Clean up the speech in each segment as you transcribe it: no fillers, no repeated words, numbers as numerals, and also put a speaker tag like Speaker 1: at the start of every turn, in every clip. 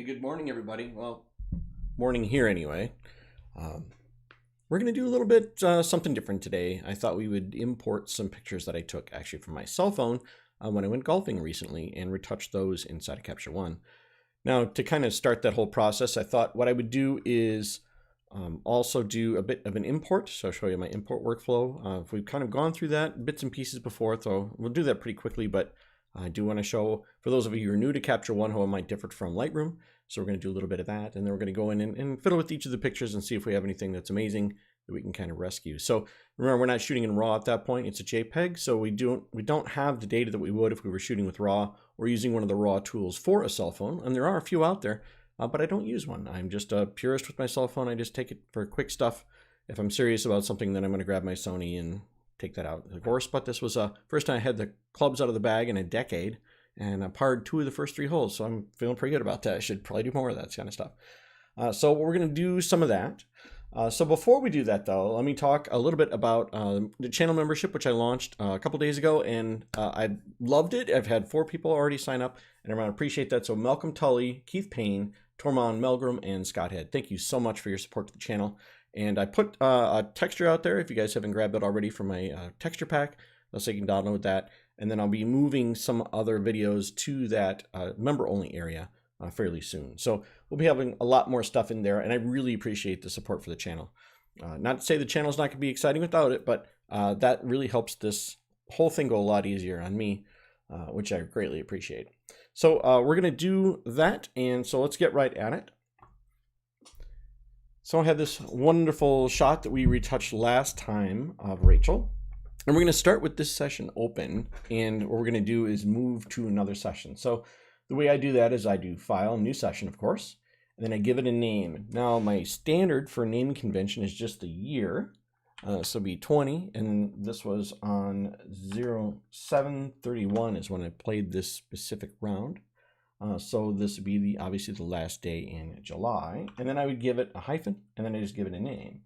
Speaker 1: Hey, good morning, everybody. Well, morning here anyway. We're going to do a little bit something different today. I thought we would import some pictures that I took actually from my cell phone when I went golfing recently and retouch those inside of Capture One. Now, to kind of start that whole process, I thought what I would do is also do a bit of an import. So I'll show you my import workflow. We've kind of gone through that bits and pieces before, so we'll do that pretty quickly, but I do want to show, for those of you who are new to Capture One, how it might differ from Lightroom. So we're going to do a little bit of that, and then we're going to go in and fiddle with each of the pictures and see if we have anything that's amazing that we can kind of rescue. So remember, we're not shooting in RAW at that point. It's a JPEG, so we don't have the data that we would if we were shooting with RAW or using one of the RAW tools for a cell phone. And there are a few out there, but I don't use one. I'm just a purist with my cell phone. I just take it for quick stuff. If I'm serious about something, then I'm going to grab my Sony and take that out, of course. But this was first time I had the clubs out of the bag in a decade, and I parred 2 of the first 3 holes, so I'm feeling pretty good about that. I should probably do more of that kind of stuff. So we're going to do some of that. So before we do that, though, let me talk a little bit about the channel membership, which I launched a couple days ago, and I loved it. I've had 4 people already sign up, and I want to appreciate that. So Malcolm Tully, Keith Payne, Tormon Melgrim, and Scott Head, thank you so much for your support to the channel. And I put a texture out there. If you guys haven't grabbed it already from my texture pack, so you can download that. And then I'll be moving some other videos to that member-only area fairly soon. So we'll be having a lot more stuff in there, and I really appreciate the support for the channel. Not to say the channel's not going to be exciting without it, but that really helps this whole thing go a lot easier on me, which I greatly appreciate. So we're going to do that, and so let's get right at it. So I had this wonderful shot that we retouched last time of Rachel. And we're going to start with this session open, and what we're going to do is move to another session. So the way I do that is I do File, New Session, of course, and then I give it a name. Now my standard for naming convention is just the year, so it'll be 20, and this was on 07/31 is when I played this specific round. So this would be obviously the last day in July, and then I would give it a hyphen, and then I just give it a name.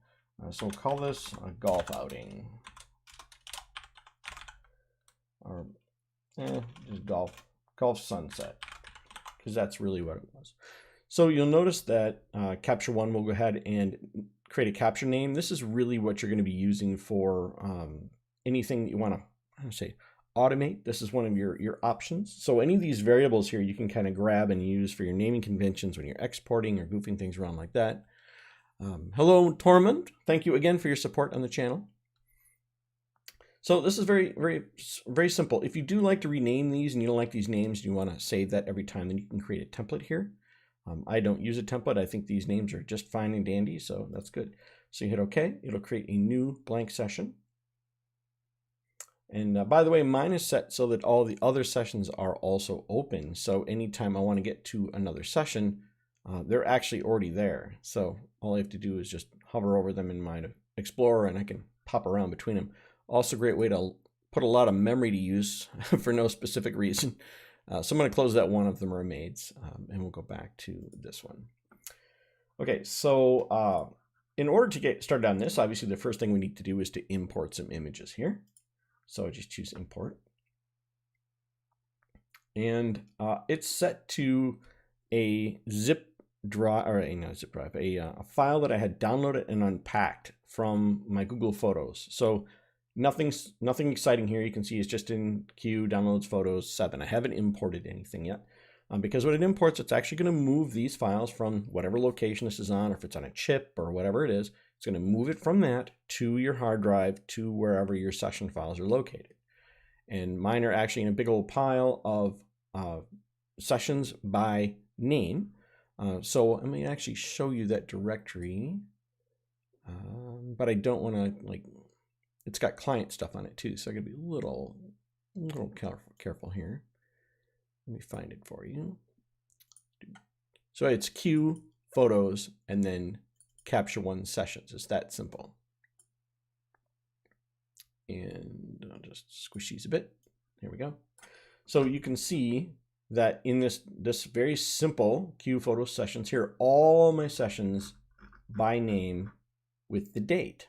Speaker 1: So we'll call this a golf outing. Or just golf sunset, because that's really what it was. So you'll notice that Capture One will go ahead and create a capture name. This is really what you're going to be using for anything that you want to automate. This is one of your options. So any of these variables here you can kind of grab and use for your naming conventions when you're exporting or goofing things around like that. Hello, Tormund. Thank you again for your support on the channel. So this is very, very, very simple. If you do like to rename these and you don't like these names, and you want to save that every time, then you can create a template here. I don't use a template. I think these names are just fine and dandy, so that's good. So you hit OK. It'll create a new blank session. And by the way, mine is set so that all the other sessions are also open. So anytime I want to get to another session, they're actually already there. So all I have to do is just hover over them in my Explorer, and I can pop around between them. Also a great way to put a lot of memory to use for no specific reason. So I'm going to close that one of the mermaids, and we'll go back to this one. Okay, so in order to get started on this, obviously the first thing we need to do is to import some images here. So I just choose import. And it's set to a zip drive, or not a zip drive, a file that I had downloaded and unpacked from my Google Photos. So nothing exciting here. You can see it's just in queue, downloads photos 7. I haven't imported anything yet because when it imports, it's actually going to move these files from whatever location this is on, or if it's on a chip or whatever it is, it's going to move it from that to your hard drive to wherever your session files are located. And mine are actually in a big old pile of sessions by name. So let me actually show you that directory, but I don't want to it's got client stuff on it too, so I gotta be a little careful here. Let me find it for you. So it's Q, photos, and then Capture One sessions. It's that simple. And I'll just squish these a bit. There we go. So you can see that in this very simple Q photo sessions here, all my sessions by name with the date.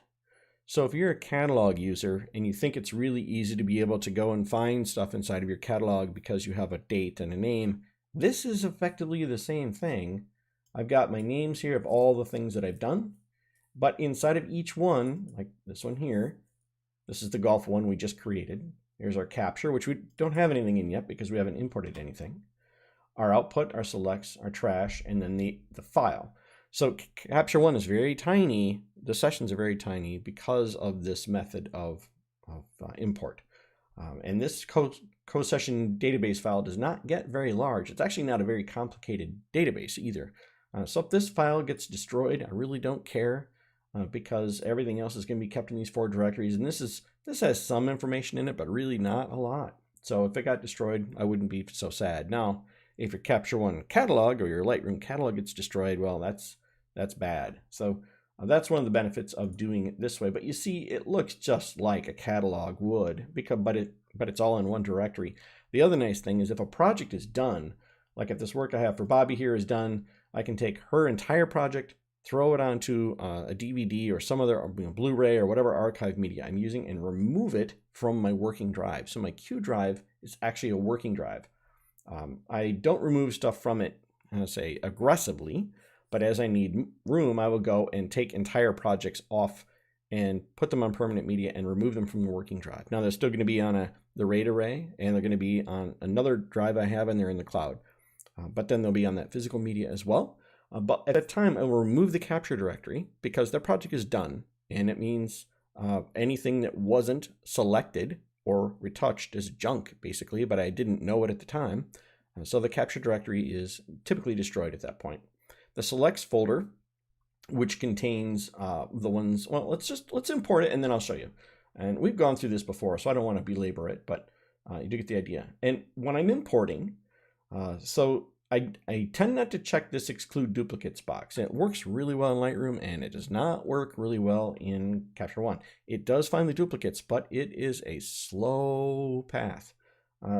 Speaker 1: So if you're a catalog user and you think it's really easy to be able to go and find stuff inside of your catalog because you have a date and a name, this is effectively the same thing. I've got my names here of all the things that I've done, but inside of each one, like this one here, this is the golf one we just created. Here's our capture, which we don't have anything in yet because we haven't imported anything. Our output, our selects, our trash, and then the file. So capture one is very tiny. The sessions are very tiny because of this method of import. And this co-session database file does not get very large. It's actually not a very complicated database either. So if this file gets destroyed, I really don't care because everything else is going to be kept in these 4 directories. And this has some information in it, but really not a lot. So if it got destroyed, I wouldn't be so sad. Now, if your Capture One catalog or your Lightroom catalog gets destroyed, well, that's bad. So that's one of the benefits of doing it this way. But you see, it looks just like a catalog would, but it's all in one directory. The other nice thing is if a project is done, like if this work I have for Bobby here is done, I can take her entire project, throw it onto a DVD or some other Blu-ray or whatever archive media I'm using and remove it from my working drive. So my Q drive is actually a working drive. I don't remove stuff from it, say, aggressively, but as I need room, I will go and take entire projects off and put them on permanent media and remove them from the working drive. Now, they're still going to be on the RAID array, and they're going to be on another drive I have, and they're in the cloud. But then they'll be on that physical media as well. But at that time, I will remove the capture directory because their project is done, and it means anything that wasn't selected or retouched is junk, basically, but I didn't know it at the time. So the capture directory is typically destroyed at that point. The selects folder, which contains the ones, well, let's import it and then I'll show you. And we've gone through this before, so I don't want to belabor it, but you do get the idea. And when I'm importing, so I tend not to check this exclude duplicates box. It works really well in Lightroom and it does not work really well in Capture One. It does find the duplicates, but it is a slow path.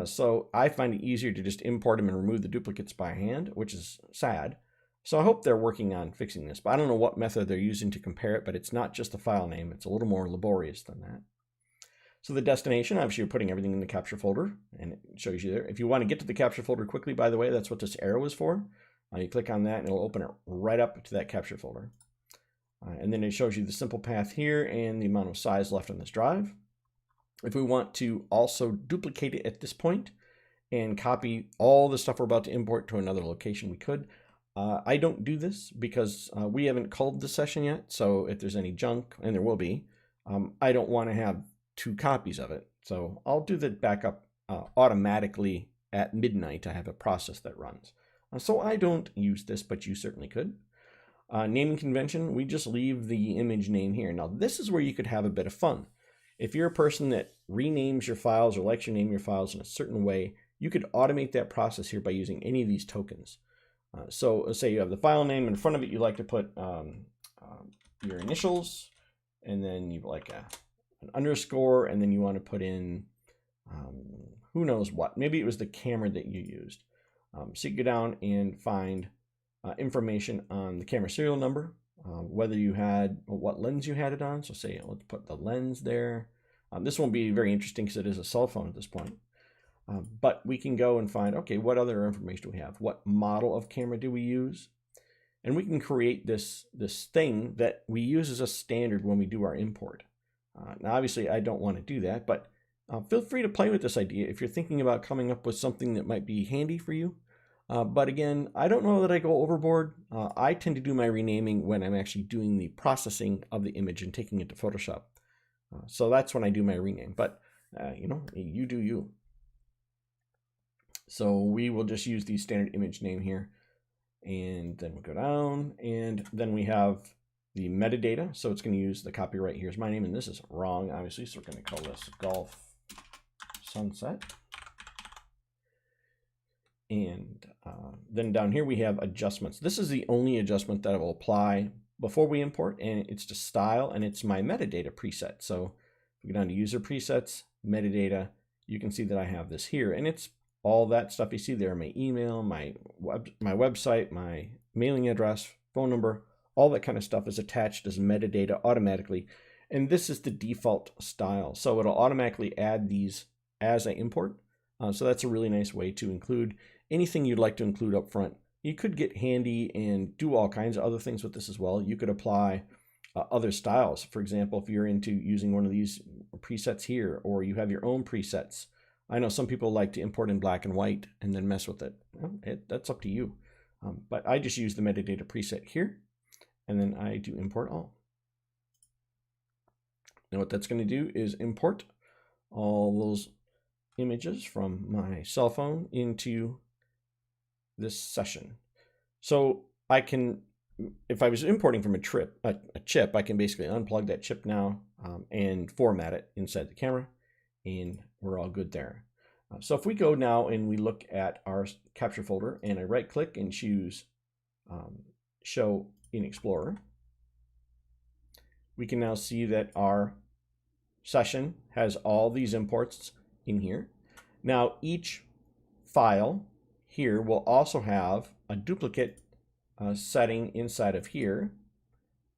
Speaker 1: So I find it easier to just import them and remove the duplicates by hand, which is sad. So I hope they're working on fixing this, but I don't know what method they're using to compare it, but it's not just the file name. It's a little more laborious than that. So the destination, obviously you're putting everything in the capture folder and it shows you there. If you want to get to the capture folder quickly, by the way, that's what this arrow is for. You click on that and it'll open it right up to that capture folder. And then it shows you the simple path here and the amount of size left on this drive. If we want to also duplicate it at this point and copy all the stuff we're about to import to another location, we could. I don't do this because we haven't culled the session yet. So if there's any junk, and there will be, I don't want to have 2 copies of it. So I'll do the backup automatically at midnight. I have a process that runs. So I don't use this, but you certainly could. Naming convention, we just leave the image name here. Now this is where you could have a bit of fun. If you're a person that renames your files or likes to name your files in a certain way, you could automate that process here by using any of these tokens. So let's say you have the file name in front of it, you like to put your initials, and then you like an underscore, and then you want to put in who knows what. Maybe it was the camera that you used. So you go down and find information on the camera serial number, whether you had, what lens you had it on. So say, let's put the lens there. This won't be very interesting because it is a cell phone at this point. But we can go and find, okay, what other information do we have? What model of camera do we use? And we can create this thing that we use as a standard when we do our import. Now, obviously, I don't want to do that, but feel free to play with this idea if you're thinking about coming up with something that might be handy for you. But again, I don't know that I go overboard. I tend to do my renaming when I'm actually doing the processing of the image and taking it to Photoshop. So that's when I do my rename. But, you do you. So we will just use the standard image name here. And then we'll go down. And then we have the metadata. So it's going to use the copyright. Here's my name. And this is wrong, obviously. So we're going to call this Golf Sunset. And then down here we have adjustments. This is the only adjustment that I will apply before we import, and it's to style, and it's my metadata preset. So if we go down to user presets, metadata, you can see that I have this here, and it's all that stuff you see there, my email, my website, my mailing address, phone number, all that kind of stuff is attached as metadata automatically. And this is the default style. So it'll automatically add these as I import. So that's a really nice way to include anything you'd like to include up front. You could get handy and do all kinds of other things with this as well. You could apply other styles. For example, if you're into using one of these presets here, or you have your own presets. I know some people like to import in black and white and then mess with it. Well, that's up to you. But I just use the metadata preset here, and then I do import all. Now what that's going to do is import all those images from my cell phone into this session. So I can, if I was importing from a chip, I can basically unplug that chip now and format it inside the camera, and we're all good there. So if we go now and we look at our capture folder, and I right click and choose show in Explorer, we can now see that our session has all these imports in here. Now each file here will also have a duplicate setting inside of here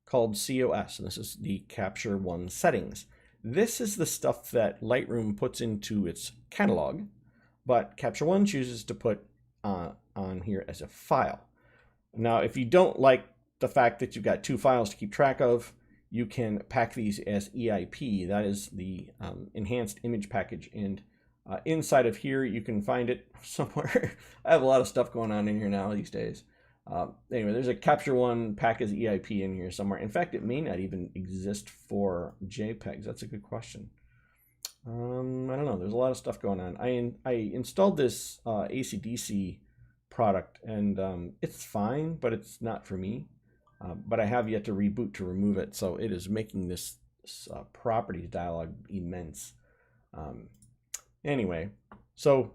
Speaker 1: called COS, and this is the Capture One settings. This is the stuff that Lightroom puts into its catalog, but Capture One chooses to put on here as a file. Now, if you don't like the fact that you've got two files to keep track of, you can pack these as EIP. That is the enhanced image package, and inside of here you can find it somewhere. I have a lot of stuff going on in here now these days. Anyway, there's a Capture One pack as EIP in here somewhere. In fact, it may not even exist for JPEGs. That's a good question. I don't know. There's a lot of stuff going on. I installed this AC/DC product, and it's fine, but it's not for me. But I have yet to reboot to remove it, so it is making this properties dialog immense. Anyway, so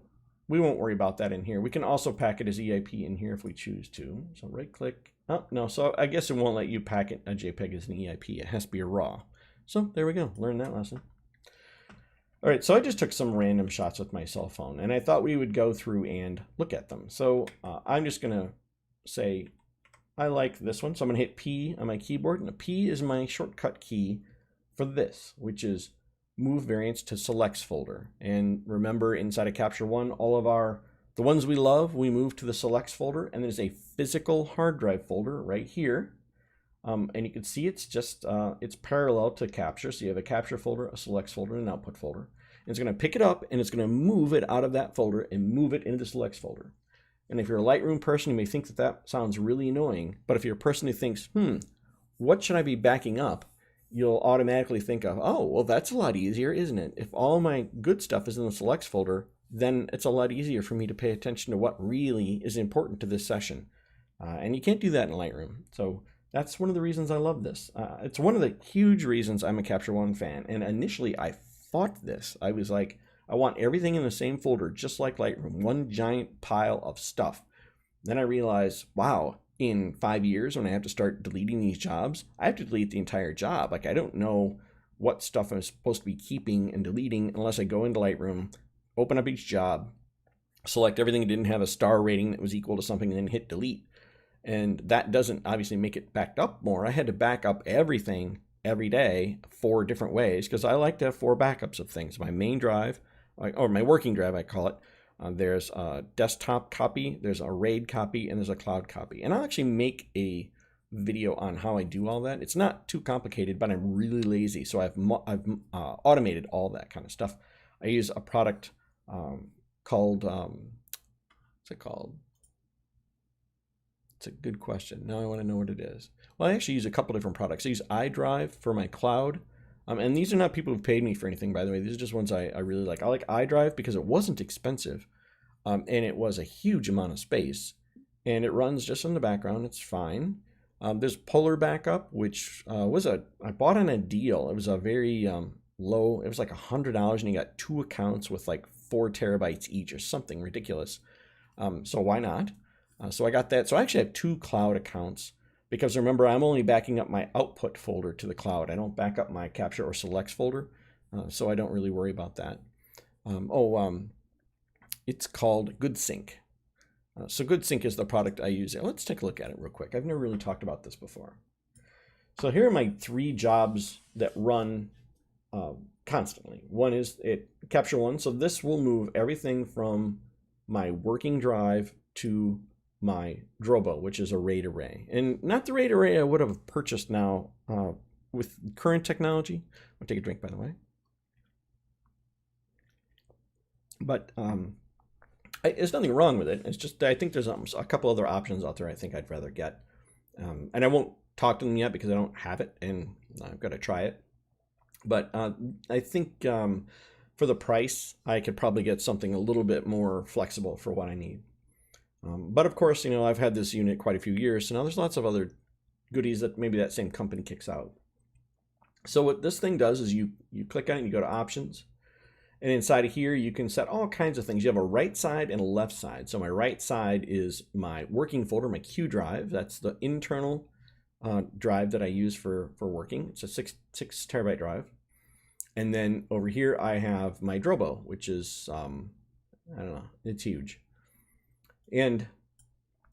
Speaker 1: we won't worry about that in here. We can also pack it as EIP in here if we choose to. So right click. Oh, no, so I guess it won't let you pack it a JPEG as an EIP. It has to be a RAW. So there we go. Learn that lesson. All right, so I just took some random shots with my cell phone, and I thought we would go through and look at them. So I'm just going to say I like this one. So I'm going to hit P on my keyboard, and a P is my shortcut key for this, which is move variants to selects folder. And remember, inside of Capture One, all of the ones we love, we move to the selects folder, and there's a physical hard drive folder right here. And you can see it's just, it's parallel to capture. So you have a capture folder, a selects folder, and an output folder. And it's going to pick it up, and it's going to move it out of that folder and move it into the selects folder. And if you're a Lightroom person, you may think that that sounds really annoying. But if you're a person who thinks, what should I be backing up? You'll automatically think of, oh, well, that's a lot easier, isn't it? If all my good stuff is in the selects folder, then it's a lot easier for me to pay attention to what really is important to this session. And you can't do that in Lightroom. So that's one of the reasons I love this. It's one of the huge reasons I'm a Capture One fan. And initially, I fought this. I was like, I want everything in the same folder, just like Lightroom, one giant pile of stuff. Then I realized, wow, in 5 years, when I have to start deleting these jobs, I have to delete the entire job. Like, I don't know what stuff I'm supposed to be keeping and deleting unless I go into Lightroom, open up each job, select everything that didn't have a star rating that was equal to something, and then hit delete. And that doesn't obviously make it backed up more. I had to back up everything every day 4 different ways, because I like to have 4 backups of things. My main drive, or my working drive, I call it. There's a desktop copy, there's a RAID copy, and there's a cloud copy. And I'll actually make a video on how I do all that. It's not too complicated, but I'm really lazy, so I've automated all that kind of stuff. I use a product called, what's it called? It's a good question. Now I want to know what it is. Well, I actually use a couple different products. I use iDrive for my cloud. And these are not people who've paid me for anything, by the way. These are just ones I really like. I like iDrive because it wasn't expensive, and it was a huge amount of space. And it runs just in the background. It's fine. There's Polar Backup, which I bought on a deal. It was a very low. It was like $100, and you got 2 accounts with like 4 terabytes each or something ridiculous. So why not? So I got that. So I actually have 2 cloud accounts. Because remember, I'm only backing up my output folder to the cloud. I don't back up my capture or selects folder, so I don't really worry about that. It's called GoodSync. So GoodSync is the product I use. Let's take a look at it real quick. I've never really talked about this before. So here are my 3 jobs that run constantly. One is Capture One. So this will move everything from my working drive to my Drobo, which is a RAID array. And not the RAID array I would have purchased now with current technology. I'll take a drink, by the way. But there's nothing wrong with it. It's just I think there's a couple other options out there I think I'd rather get. And I won't talk to them yet because I don't have it and I've got to try it. But I think for the price, I could probably get something a little bit more flexible for what I need. But of course, I've had this unit quite a few years, so now there's lots of other goodies that maybe that same company kicks out. So what this thing does is you click on it and you go to options. And inside of here, you can set all kinds of things. You have a right side and a left side. So my right side is my working folder, my Q drive. That's the internal drive that I use for working. It's a 6 terabyte drive. And then over here, I have my Drobo, which is, I don't know, it's huge. And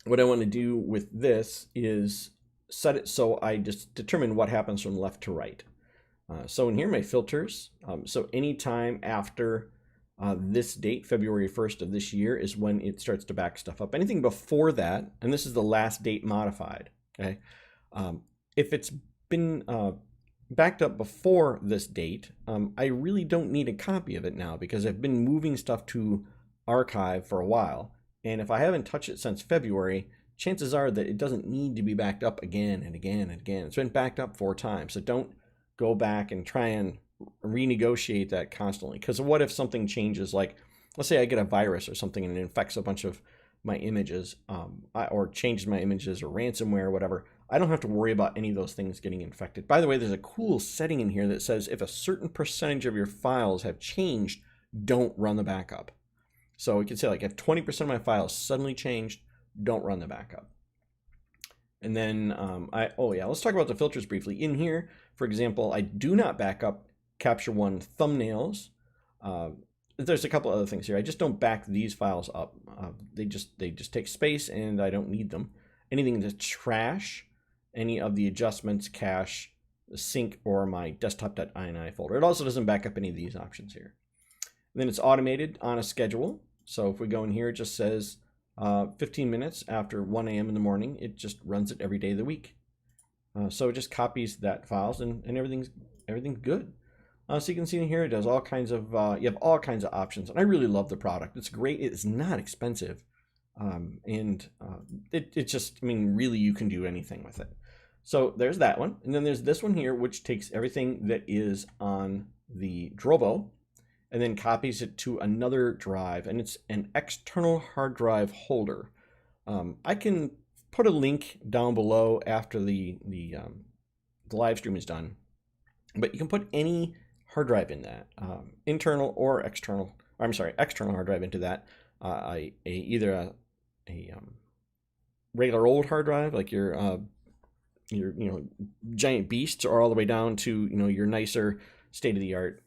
Speaker 1: what I want to do with this is set it so I just determine what happens from left to right. So in here, my filters. So anytime after this date, February 1st of this year, is when it starts to back stuff up. Anything before that, and this is the last date modified, okay? If it's been backed up before this date, I really don't need a copy of it now because I've been moving stuff to archive for a while. And if I haven't touched it since February, chances are that it doesn't need to be backed up again and again and again. It's been backed up 4 times. So don't go back and try and renegotiate that constantly. Because what if something changes? Like, let's say I get a virus or something and it infects a bunch of my images or changes my images or ransomware or whatever. I don't have to worry about any of those things getting infected. By the way, there's a cool setting in here that says if a certain percentage of your files have changed, don't run the backup. So we can say like if 20% of my files suddenly changed, don't run the backup. And then let's talk about the filters briefly. In here, for example, I do not back up Capture One thumbnails. There's a couple other things here. I just don't back these files up. They just take space and I don't need them. Anything that's trash, any of the adjustments, cache, sync, or my desktop.ini folder. It also doesn't back up any of these options here. And then it's automated on a schedule. So if we go in here, it just says 15 minutes after 1 a.m. in the morning. It just runs it every day of the week. So it just copies that files and everything's good. So you can see in here, it does all kinds of, you have all kinds of options. And I really love the product. It's great. It's not expensive. It's just, I mean, really you can do anything with it. So there's that one. And then there's this one here, which takes everything that is on the Drobo and then copies it to another drive. And it's an external hard drive holder. I can put a link down below after the live stream is done, but you can put any hard drive in that, internal or external, external hard drive into that. Either a regular old hard drive, like your giant beasts, or all the way down to your nicer state-of-the-art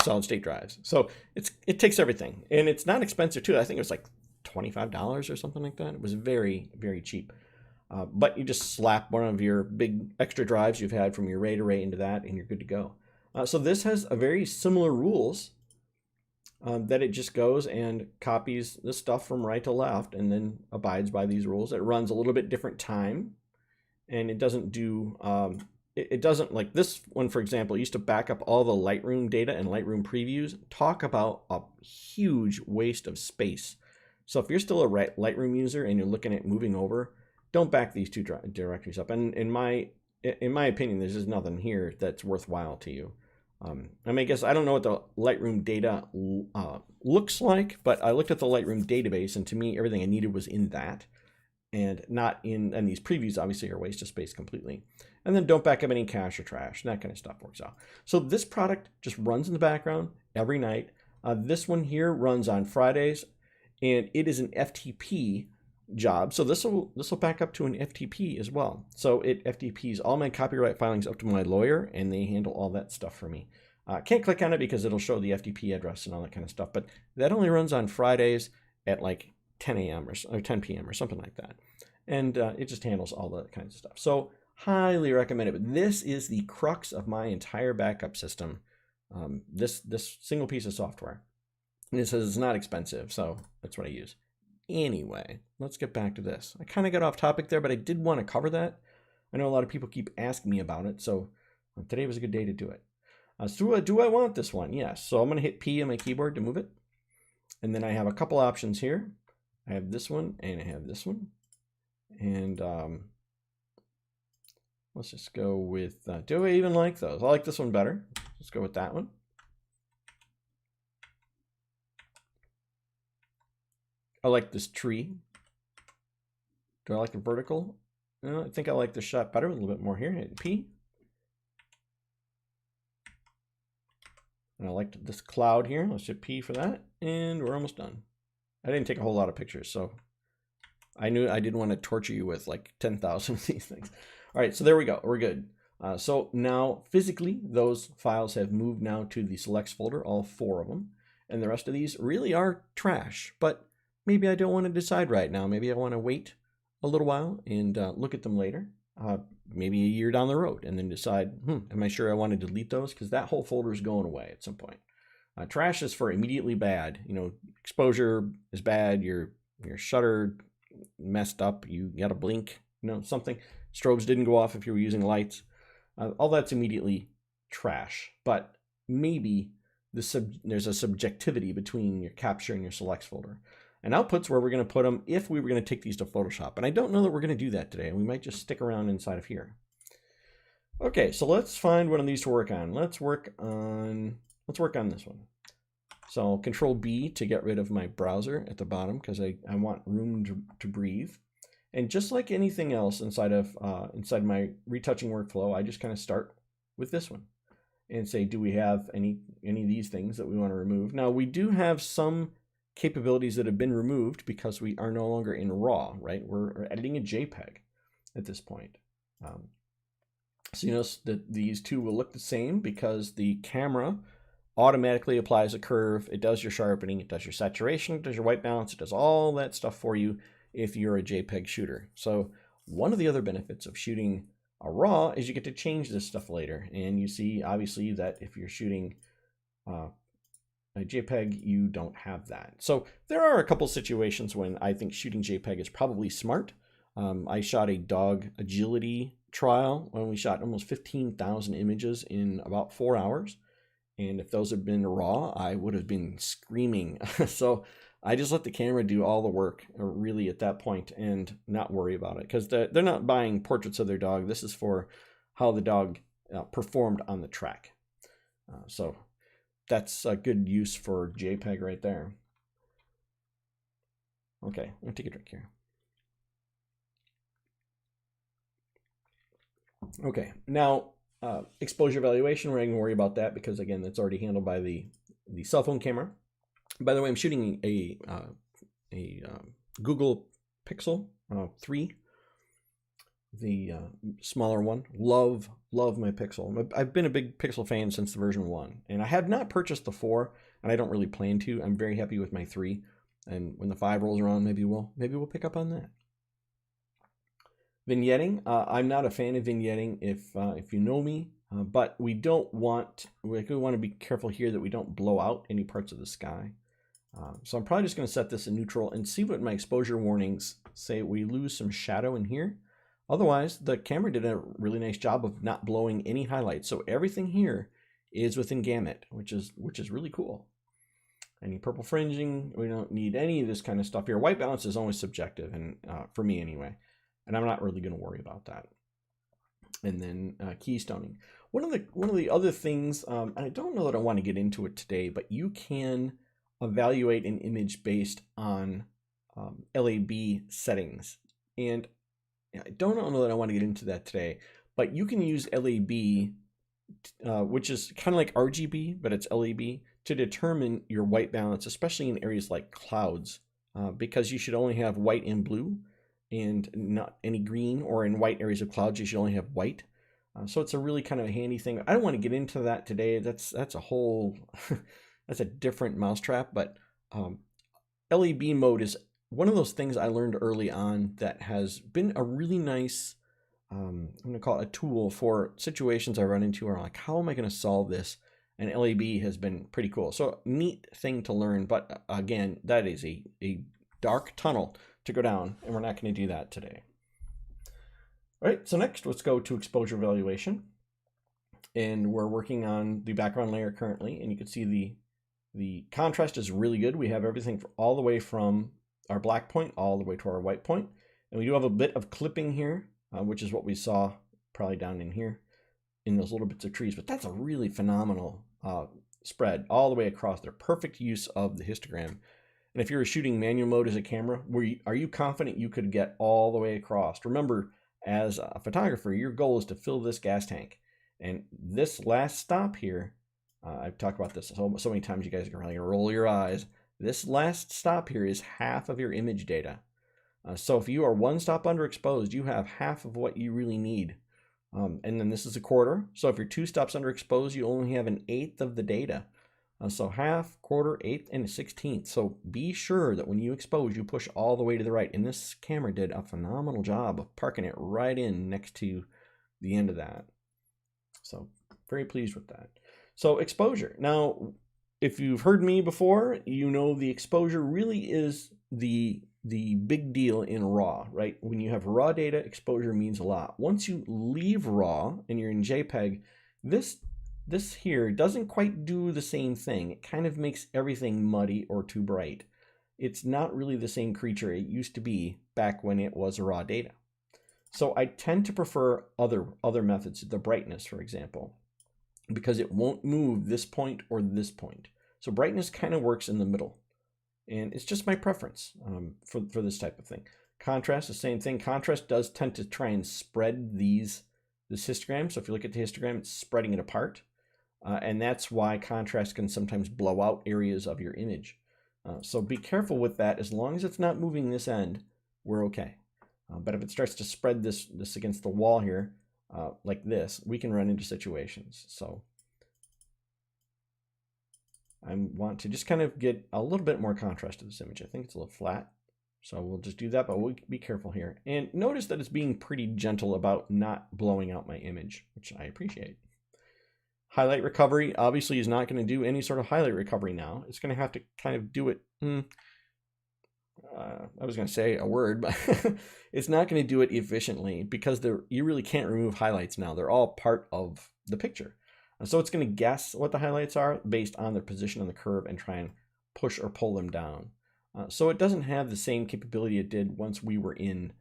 Speaker 1: solid state drives. So it takes everything, and it's not expensive too. I think it was like $25 or something like that. It was very, very cheap. But you just slap one of your big extra drives you've had from your RAID array into that, and you're good to go. So this has a very similar rules that it just goes and copies the stuff from right to left and then abides by these rules. It runs a little bit different time, and it doesn't do, it doesn't, like this one, for example, used to back up all the Lightroom data and Lightroom previews. Talk about a huge waste of space. So if you're still a Lightroom user and you're looking at moving over, don't back these two directories up. And in my opinion, there's just nothing here that's worthwhile to you. I mean, I guess I don't know what the Lightroom data looks like, but I looked at the Lightroom database, and to me, everything I needed was in that, and not in. And these previews obviously are a waste of space completely. And then don't back up any cache or trash. That kind of stuff works out. So this product just runs in the background every night. This one here runs on Fridays, and it is an FTP job. So this will back up to an FTP as well. So it FTPs all my copyright filings up to my lawyer, and they handle all that stuff for me. Can't click on it because it'll show the FTP address and all that kind of stuff, but that only runs on Fridays at like 10 a.m. or 10 p.m. or something like that. And it just handles all that kinds of stuff. So highly recommend it. But this is the crux of my entire backup system, this single piece of software. And it says it's not expensive, so that's what I use. Anyway, let's get back to this. I kind of got off topic there, but I did want to cover that. I know a lot of people keep asking me about it, so today was a good day to do it. So do I want this one? Yes. So I'm going to hit P on my keyboard to move it. And then I have a couple options here. I have this one and I have this one. And let's just go with, do I even like those? I like this one better. Let's go with that one. I like this tree. Do I like the vertical? No, I think I like the shot better with a little bit more here. Hit P. And I like this cloud here. Let's hit P for that. And we're almost done. I didn't take a whole lot of pictures, so I knew I didn't want to torture you with like 10,000 of these things. All right, so there we go. We're good. So now physically, those files have moved now to the selects folder, all 4 of them. And the rest of these really are trash, but maybe I don't want to decide right now. Maybe I want to wait a little while and look at them later, maybe a year down the road, and then decide, am I sure I want to delete those? Because that whole folder is going away at some point. Trash is for immediately bad. You know, exposure is bad. Your shutter messed up. You got to blink. You know, something. Strobes didn't go off if you were using lights. All that's immediately trash. But maybe there's a subjectivity between your capture and your selects folder. And output's where we're going to put them if we were going to take these to Photoshop. And I don't know that we're going to do that today. We might just stick around inside of here. Okay, so let's find one of these to work on. Let's work on this one. So I'll Control B to get rid of my browser at the bottom because I want room to breathe. And just like anything else inside my retouching workflow, I just kind of start with this one and say, do we have any of these things that we want to remove? Now we do have some capabilities that have been removed because we are no longer in RAW, right? We're editing a JPEG at this point. So you notice that these two will look the same because the camera automatically applies a curve. It does your sharpening, it does your saturation, it does your white balance, it does all that stuff for you if you're a JPEG shooter. So one of the other benefits of shooting a RAW is you get to change this stuff later. And you see, obviously, that if you're shooting a JPEG, you don't have that. So there are a couple situations when I think shooting JPEG is probably smart. I shot a dog agility trial when we shot almost 15,000 images in about 4 hours. And if those had been raw, I would have been screaming. So I just let the camera do all the work really at that point and not worry about it because they're not buying portraits of their dog. This is for how the dog performed on the track. So that's a good use for JPEG right there. Okay, I'm gonna take a drink here. Okay, now exposure evaluation, we're not gonna worry about that because again, that's already handled by the cell phone camera. By the way, I'm shooting a Google Pixel 3, the smaller one. Love my Pixel. I've been a big Pixel fan since the version 1, and I have not purchased the 4, and I don't really plan to. I'm very happy with my 3, and when the 5 rolls around, maybe we'll pick up on that. Vignetting, I'm not a fan of vignetting if you know me, but we want to be careful here that we don't blow out any parts of the sky. So I'm probably just going to set this in neutral and see what my exposure warnings say. We lose some shadow in here. Otherwise, the camera did a really nice job of not blowing any highlights. So everything here is within gamut, which is really cool. Any purple fringing, we don't need any of this kind of stuff here. White balance is always subjective, and for me anyway, and I'm not really going to worry about that. And then keystoning. One of the other things, and I don't know that I want to get into it today, but you can evaluate an image based on LAB settings. And I don't know that I want to get into that today, but you can use LAB, which is kind of like RGB, but it's LAB, to determine your white balance, especially in areas like clouds, because you should only have white and blue and not any green, or in white areas of clouds, you should only have white. So it's a really kind of a handy thing. I don't want to get into that today. That's a whole, that's a different mousetrap, but LAB mode is one of those things I learned early on that has been a really nice, I'm going to call it a tool for situations I run into where I'm like, how am I going to solve this and LAB has been pretty cool. So neat thing to learn, but again, that is a dark tunnel to go down, and we're not going to do that today. All right, so next let's go to exposure evaluation. And we're working on the background layer currently, and you can see the contrast is really good. We have everything all the way from our black point all the way to our white point. And we do have a bit of clipping here, which is what we saw probably down in here in those little bits of trees, but that's a really phenomenal spread all the way across there. Perfect use of the histogram. And if you were shooting manual mode as a camera, are you confident you could get all the way across? Remember, as a photographer, your goal is to fill this gas tank. And this last stop here, I've talked about this so many times, you guys are going to roll your eyes. This last stop here is half of your image data. So if you are one stop underexposed, you have half of what you really need. And then this is a quarter. So if you're two stops underexposed, you only have 1/8 of the data. So half, quarter, eighth, and 1/16. So be sure that when you expose, you push all the way to the right. And this camera did a phenomenal job of parking it right in next to the end of that. So very pleased with that. So exposure. Now, if you've heard me before, you know the exposure really is the big deal in RAW, right? When you have RAW data, exposure means a lot. Once you leave RAW and you're in JPEG, this here doesn't quite do the same thing. It kind of makes everything muddy or too bright. It's not really the same creature it used to be back when it was raw data. So I tend to prefer other methods, the brightness, for example, because it won't move this point or this point. So brightness kind of works in the middle. And it's just my preference for this type of thing. Contrast, the same thing. Contrast does tend to try and spread this histogram. So if you look at the histogram, it's spreading it apart. And that's why contrast can sometimes blow out areas of your image. So be careful with that. As long as it's not moving this end, we're okay. But if it starts to spread this against the wall here, like this, we can run into situations. So I want to just kind of get a little bit more contrast to this image. I think it's a little flat. So we'll just do that, but we'll be careful here. And notice that it's being pretty gentle about not blowing out my image, which I appreciate. Highlight recovery obviously is not going to do any sort of highlight recovery now. It's going to have to kind of do it. I was going to say a word, but it's not going to do it efficiently because you really can't remove highlights now. They're all part of the picture. And so it's going to guess what the highlights are based on their position on the curve and try and push or pull them down. So it doesn't have the same capability it did once we were in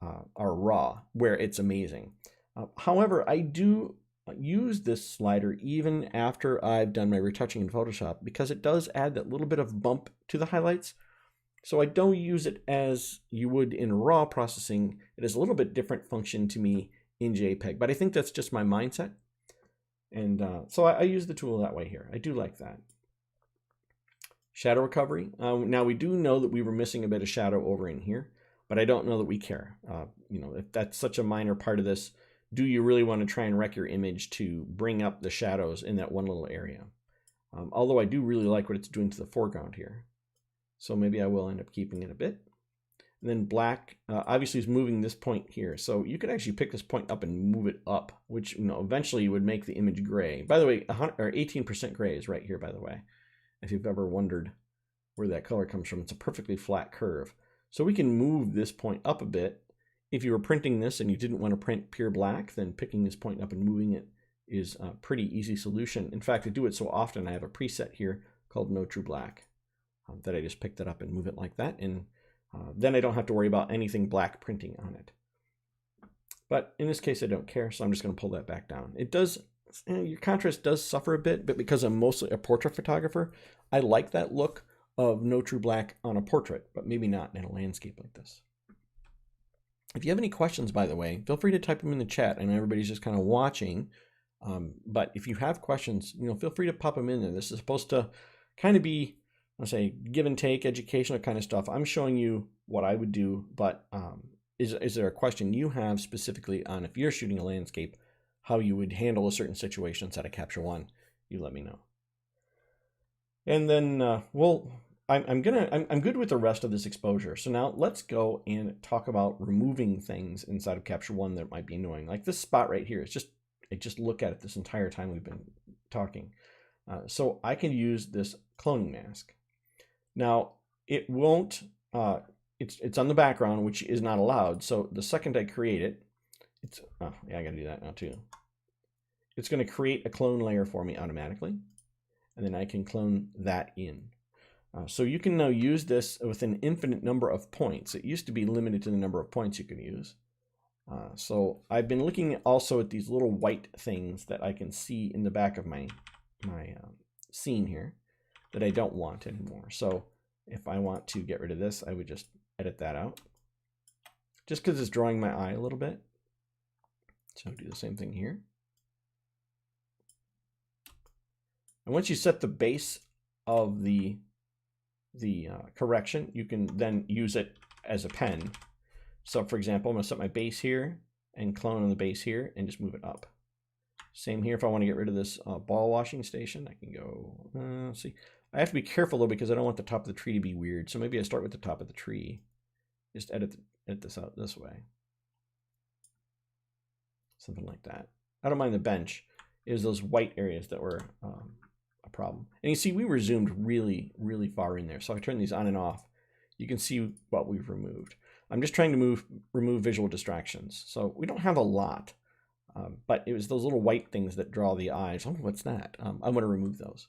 Speaker 1: our RAW, where it's amazing. However, I do use this slider even after I've done my retouching in Photoshop because it does add that little bit of bump to the highlights. So I don't use it as you would in RAW processing. It is a little bit different function to me in JPEG, but I think that's just my mindset. And so I use the tool that way here. I do like that. Shadow recovery. Now we do know that we were missing a bit of shadow over in here, but I don't know that we care. If that's such a minor part of this, do you really want to try and wreck your image to bring up the shadows in that one little area? Although I do really like what it's doing to the foreground here. So maybe I will end up keeping it a bit. And then black, obviously is moving this point here. So you could actually pick this point up and move it up, which eventually would make the image gray. By the way, 18% gray is right here, by the way. If you've ever wondered where that color comes from, it's a perfectly flat curve. So we can move this point up a bit. If you were printing this and you didn't want to print pure black, then picking this point up and moving it is a pretty easy solution. In fact, I do it so often, I have a preset here called No True Black that I just pick that up and move it like that. And then I don't have to worry about anything black printing on it. But in this case, I don't care, so I'm just going to pull that back down. It does, your contrast does suffer a bit, but because I'm mostly a portrait photographer, I like that look of no true black on a portrait, but maybe not in a landscape like this. If you have any questions, by the way, feel free to type them in the chat. I know everybody's just kind of watching, but if you have questions, feel free to pop them in there. This is supposed to kind of be, let's say, give and take, educational kind of stuff. I'm showing you what I would do, but is there a question you have specifically on if you're shooting a landscape, how you would handle a certain situation inside of Capture One? You let me know. And then I'm good with the rest of this exposure. So now let's go and talk about removing things inside of Capture One that might be annoying. Like this spot right here. I just look at it this entire time we've been talking. So I can use this cloning mask. Now it won't, it's on the background, which is not allowed. So the second I create it, oh yeah, I gotta do that now too. It's gonna create a clone layer for me automatically. And then I can clone that in. So you can now use this with an infinite number of points. It used to be limited to the number of points you can use. So I've been looking also at these little white things that I can see in the back of my scene here that I don't want anymore. So if I want to get rid of this, I would just edit that out. Just because it's drawing my eye a little bit. So I'll do the same thing here. And once you set the base of the correction, you can then use it as a pen. So for example, I'm going to set my base here and clone on the base here and just move it up. Same here. If I want to get rid of this ball washing station, I can go, let's see. I have to be careful though, because I don't want the top of the tree to be weird. So maybe I start with the top of the tree. Just edit this out this way. Something like that. I don't mind the bench. It was those white areas that were a problem. And you see, we were zoomed really, really far in there. So if I turn these on and off, you can see what we've removed. I'm just trying to remove visual distractions. So we don't have a lot, but it was those little white things that draw the eyes. Oh, what's that? I'm going to remove those.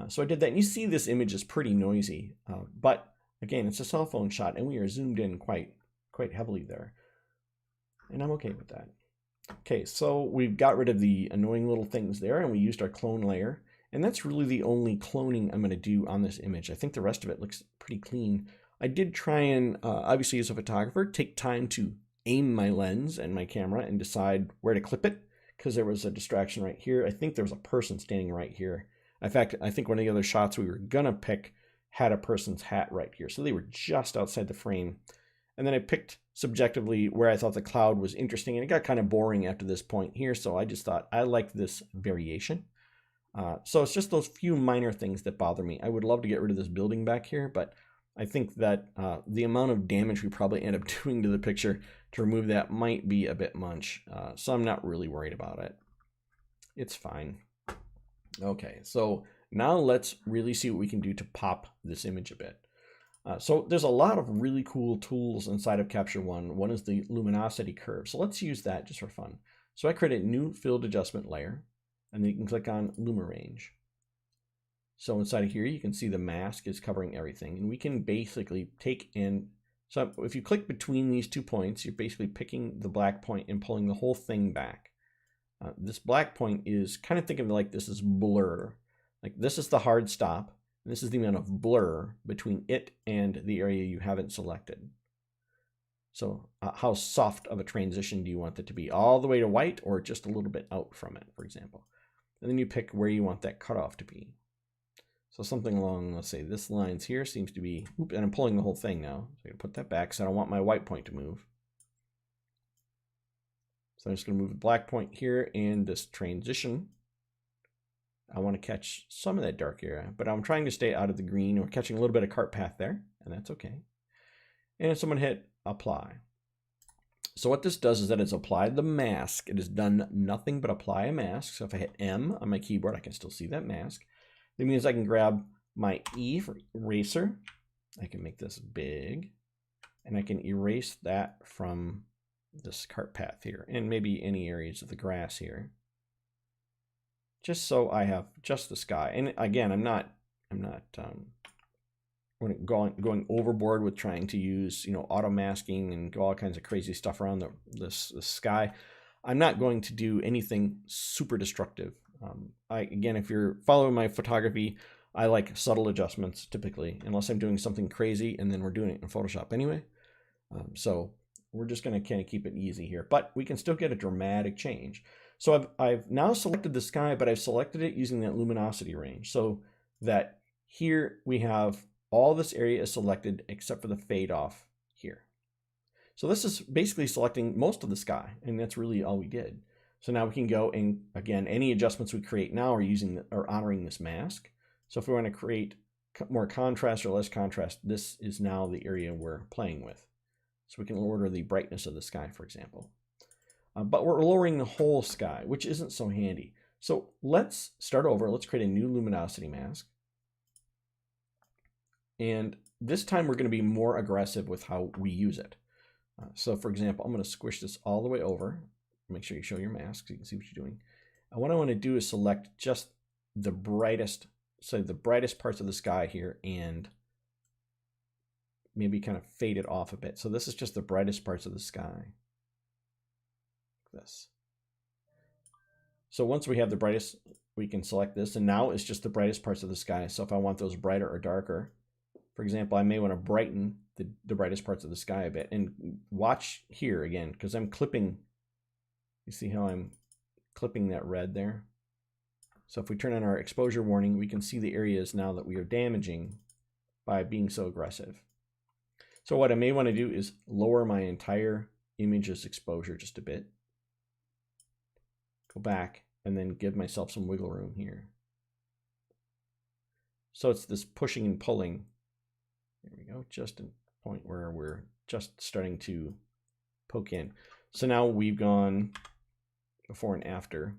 Speaker 1: So I did that. And you see this image is pretty noisy, but again, it's a cell phone shot and we are zoomed in quite heavily there. And I'm okay with that. Okay, so we've got rid of the annoying little things there and we used our clone layer. And that's really the only cloning I'm going to do on this image. I think the rest of it looks pretty clean. I did try and, obviously as a photographer, take time to aim my lens and my camera and decide where to clip it, because there was a distraction right here. I think there was a person standing right here. In fact, I think one of the other shots we were going to pick had a person's hat right here. So they were just outside the frame. And then I picked subjectively where I thought the cloud was interesting, and it got kind of boring after this point here. So I just thought I liked this variation. So it's just those few minor things that bother me. I would love to get rid of this building back here, but I think that the amount of damage we probably end up doing to the picture to remove that might be a bit much. So I'm not really worried about it. It's fine. Okay, so now let's really see what we can do to pop this image a bit. So there's a lot of really cool tools inside of Capture One. One is the Luminosity Curve. So let's use that just for fun. So I create a new field adjustment layer. And then you can click on Luma Range. So inside of here, you can see the mask is covering everything. And we can basically take in, so if you click between these 2 points, you're basically picking the black point and pulling the whole thing back. This black point is kind of think of it like this is blur. Like this is the hard stop. And this is the amount of blur between it and the area you haven't selected. So how soft of a transition do you want it to be? All the way to white or just a little bit out from it, for example. And then you pick where you want that cutoff to be. So something along, let's say this line's here seems to be, and I'm pulling the whole thing now. So I'm gonna put that back, so I don't want my white point to move. So I'm just gonna move the black point here and this transition. I want to catch some of that dark area, but I'm trying to stay out of the green. We're catching a little bit of cart path there, and that's okay. And if someone hit apply. So what this does is that it's applied the mask. It has done nothing but apply a mask. So if I hit M on my keyboard, I can still see that mask. That means I can grab my E for eraser. I can make this big, and I can erase that from this cart path here, and maybe any areas of the grass here. Just so I have just the sky. And again, I'm not going overboard with trying to use, auto masking and all kinds of crazy stuff around the sky. I'm not going to do anything super destructive. Again, if you're following my photography, I like subtle adjustments typically, unless I'm doing something crazy, and then we're doing it in Photoshop anyway. So we're just going to kind of keep it easy here, but we can still get a dramatic change. So I've now selected the sky, but I've selected it using that luminosity range, so that here we have all this area is selected except for the fade off here. So this is basically selecting most of the sky, and that's really all we did. So now we can go and, again, any adjustments we create now are honoring this mask. So if we want to create more contrast or less contrast, this is now the area we're playing with. So we can lower the brightness of the sky, for example. But we're lowering the whole sky, which isn't so handy. So let's start over. Let's create a new luminosity mask. And this time we're going to be more aggressive with how we use it. So for example, I'm going to squish this all the way over. Make sure you show your mask so you can see what you're doing. And what I want to do is select just the brightest, so the brightest parts of the sky here, and maybe kind of fade it off a bit. So this is just the brightest parts of the sky. This. So once we have the brightest, we can select this, and now it's just the brightest parts of the sky. So if I want those brighter or darker, for example, I may want to brighten the brightest parts of the sky a bit. And watch here again, because I'm clipping. You see how I'm clipping that red there? So if we turn on our exposure warning, we can see the areas now that we are damaging by being so aggressive. So what I may want to do is lower my entire image's exposure just a bit. Go back and then give myself some wiggle room here. So it's this pushing and pulling. There we go, just a point where we're just starting to poke in. So now we've gone before and after.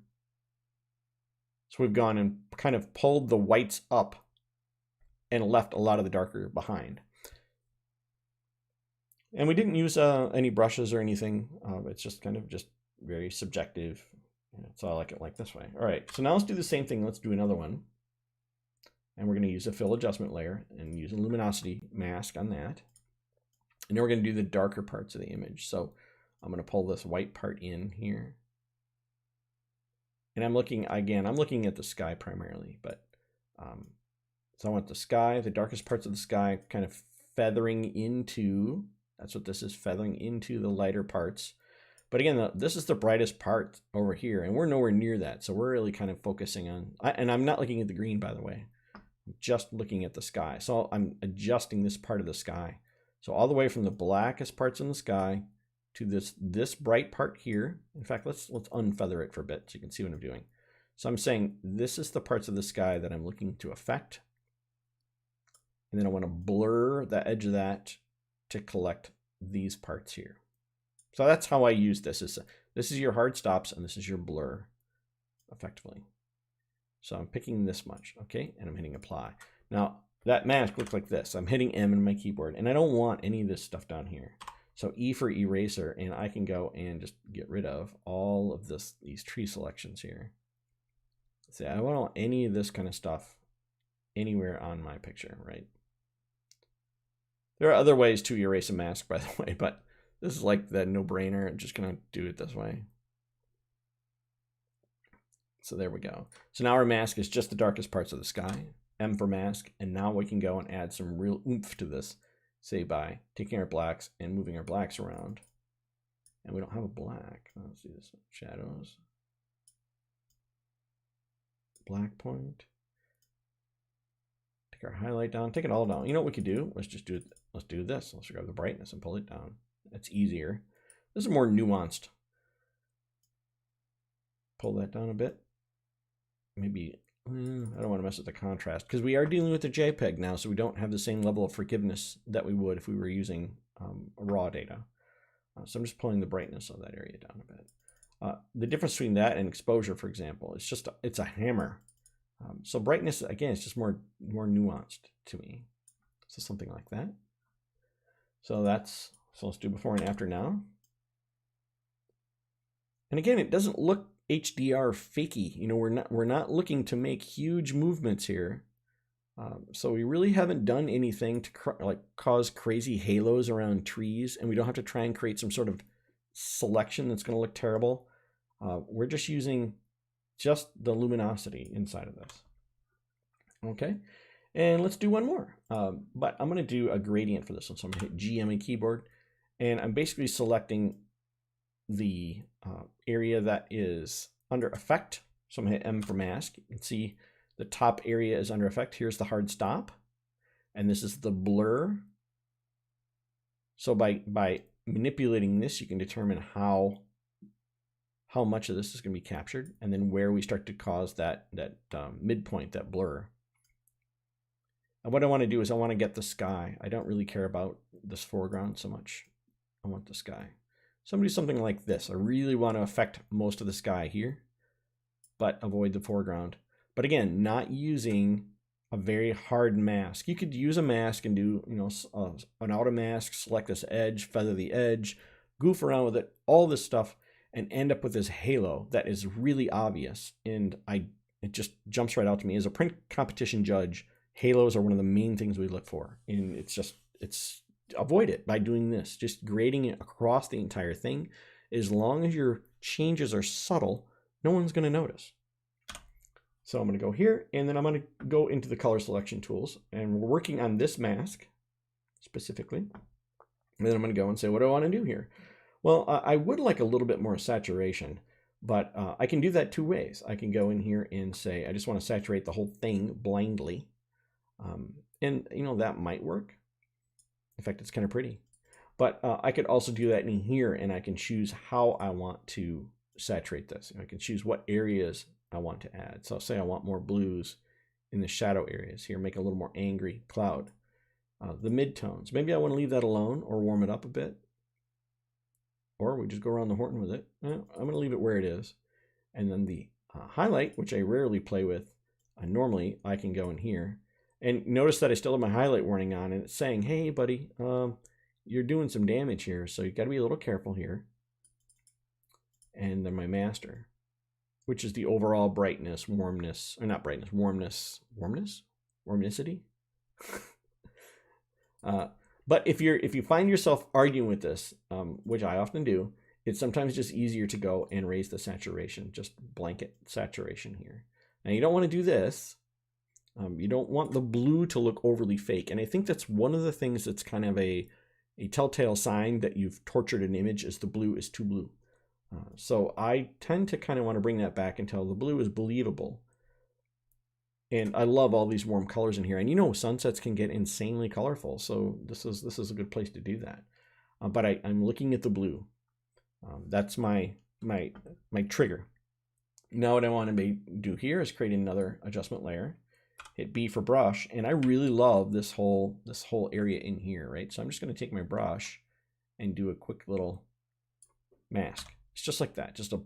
Speaker 1: So we've gone and kind of pulled the whites up and left a lot of the darker behind. And we didn't use any brushes or anything. It's just kind of just very subjective. So I like it like this way. All right, so now let's do the same thing. Let's do another one. And we're going to use a fill adjustment layer and use a luminosity mask on that. And then we're going to do the darker parts of the image. So I'm going to pull this white part in here. And I'm looking, again, I'm looking at the sky primarily, but so I want the sky, the darkest parts of the sky kind of feathering into, that's what this is, feathering into the lighter parts. But again, this is the brightest part over here, and we're nowhere near that. So we're really kind of focusing on, and I'm not looking at the green, by the way, I'm just looking at the sky. So I'm adjusting this part of the sky. So all the way from the blackest parts in the sky to this bright part here. In fact, let's unfeather it for a bit so you can see what I'm doing. So I'm saying this is the parts of the sky that I'm looking to affect. And then I want to blur the edge of that to collect these parts here. So that's how I use this. This is your hard stops and this is your blur effectively. So I'm picking this much, okay? And I'm hitting apply. Now that mask looks like this. I'm hitting M on my keyboard and I don't want any of this stuff down here. So E for eraser, and I can go and just get rid of all of these tree selections here. See, I don't want any of this kind of stuff anywhere on my picture, right? There are other ways to erase a mask, by the way, but this is like the no-brainer. I'm just gonna do it this way. So there we go. So now our mask is just the darkest parts of the sky. M for mask, and now we can go and add some real oomph to this. Say by taking our blacks and moving our blacks around. And we don't have a black. Let's do this. Shadows. Black point. Take our highlight down. Take it all down. You know what we could do? Let's just do it. Let's do this. Let's grab the brightness and pull it down. That's easier. This is more nuanced. Pull that down a bit. Maybe I don't want to mess with the contrast because we are dealing with the JPEG now, so we don't have the same level of forgiveness that we would if we were using raw data. So I'm just pulling the brightness of that area down a bit. The difference between that and exposure, for example, it's a hammer. So brightness, again, it's just more nuanced to me. So something like that. So let's do before and after now. And again, it doesn't look HDR fakey. You know, we're not looking to make huge movements here. So we really haven't done anything to cause crazy halos around trees, and we don't have to try and create some sort of selection that's going to look terrible. We're just using just the luminosity inside of this. Okay, and let's do one more. But I'm going to do a gradient for this one. So I'm going to hit G on my keyboard, and I'm basically selecting the area that is under effect. So I'm going to hit M for mask. You can see the top area is under effect. Here's the hard stop, and this is the blur. So by manipulating this, you can determine how much of this is going to be captured, and then where we start to cause that midpoint, that blur. And what I want to do is I want to get the sky. I don't really care about this foreground so much. I want the sky. So I'm going to do something like this. I really want to affect most of the sky here. but avoid the foreground. But again, not using a very hard mask. You could use a mask and do, you know, an auto mask, select this edge, feather the edge, goof around with it, all this stuff, and end up with this halo that is really obvious. And it just jumps right out to me. As a print competition judge, halos are one of the main things we look for. And it's avoid it by doing this, just grading it across the entire thing. As long as your changes are subtle, no one's going to notice. So I'm going to go here, and then I'm going to go into the color selection tools, and we're working on this mask specifically. And then I'm going to go and say, what do I want to do here? Well, I would like a little bit more saturation, but I can do that two ways. I can go in here and say, I just want to saturate the whole thing blindly. And you know, that might work. In fact, it's kind of pretty. But I could also do that in here, and I can choose how I want to saturate this. I can choose what areas I want to add. So say I want more blues in the shadow areas here, make a little more angry cloud. The midtones, maybe I want to leave that alone or warm it up a bit. Or we just go around the horn with it. I'm going to leave it where it is. And then the highlight, which I rarely play with, normally I can go in here. And notice that I still have my highlight warning on, and it's saying, hey, buddy, you're doing some damage here, so you've got to be a little careful here. And then my master, which is the overall brightness, warmness, or not brightness, warmnicity. But if you find yourself arguing with this, which I often do, it's sometimes just easier to go and raise the saturation, just blanket saturation here. Now you don't want to do this. You don't want the blue to look overly fake. And I think that's one of the things that's kind of a telltale sign that you've tortured an image, is the blue is too blue. So I tend to kind of want to bring that back until the blue is believable. And I love all these warm colors in here. And you know, sunsets can get insanely colorful. So this is a good place to do that. But I'm looking at the blue. That's my trigger. Now what I want to do here is create another adjustment layer. Hit B for brush, and I really love this whole area in here, right? So I'm just going to take my brush and do a quick little mask. It's just like that, just a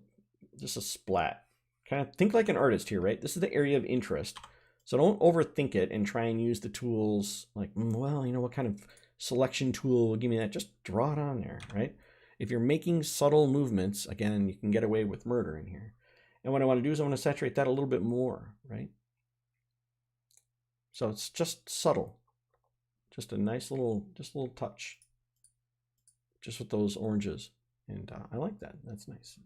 Speaker 1: splat. Kind of think like an artist here, right? This is the area of interest. So don't overthink it and try and use the tools like, well, you know, what kind of selection tool will give me that? Just draw it on there, right? If you're making subtle movements, again, you can get away with murder in here. And what I want to do is I want to saturate that a little bit more, right? So it's just subtle, just a nice little touch, just with those oranges. And I like that. That's nice.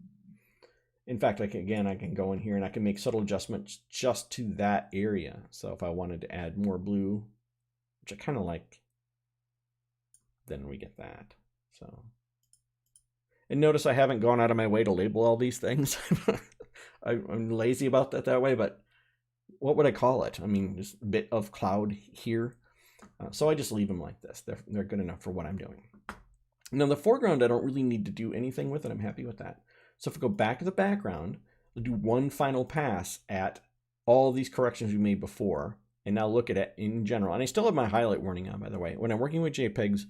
Speaker 1: In fact, I can go in here and I can make subtle adjustments just to that area. So if I wanted to add more blue, which I kind of like, then we get that. So, and notice I haven't gone out of my way to label all these things. I'm lazy about that way, but what would I call it? I mean, just a bit of cloud here. So I just leave them like this. They're good enough for what I'm doing. Now the foreground, I don't really need to do anything with it. I'm happy with that. So if we go back to the background, we'll do one final pass at all these corrections we made before, and now look at it in general. And I still have my highlight warning on, by the way. When I'm working with JPEGs,